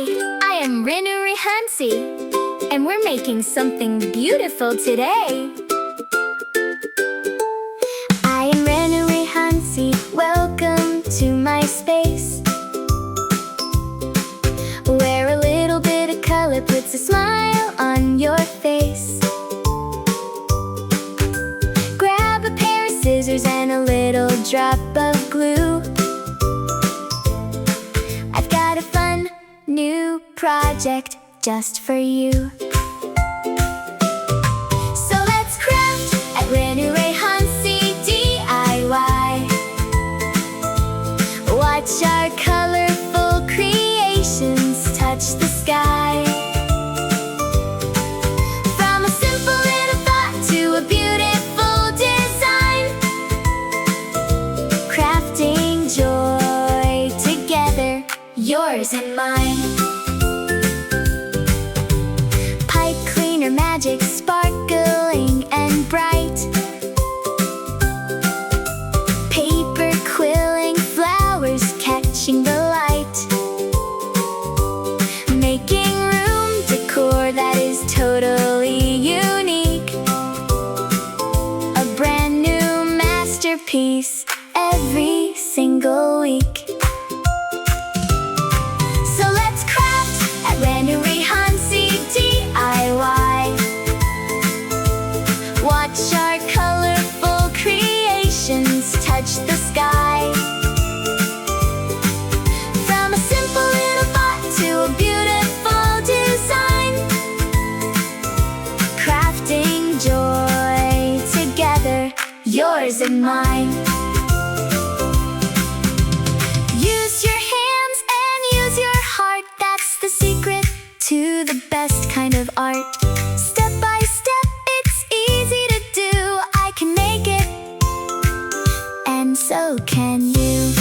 Hi, I am Renu Rehansi, and we're making something beautiful today. I am Renu Rehansi, welcome to my space, where a little bit of color puts a smile on your face. Grab a pair of scissors and a little drop of glue. I've got a fun new project just for you. So let's craft at Renu Rehansi DIY. Watch our colorful creations touch the sky. From a simple little thought to a beautiful design, crafting joy together, yours and mine. Magic sparkling and bright, paper quilling, flowers catching the light, making room decor that is totally unique. A brand new masterpiece every single week. So let's craft at Renu Rehansi DIY. Watch our colorful creations touch the sky. From a simple little thought to a beautiful design, crafting joy together, yours and mine. Use your hands and use your heart, that's the secret to the best kind of art. Step by step, it's easy to do. I can make it, and so can you.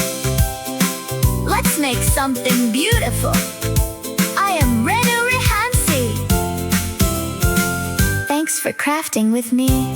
Let's make something beautiful. I am Renu Rehansi. Thanks for crafting with me.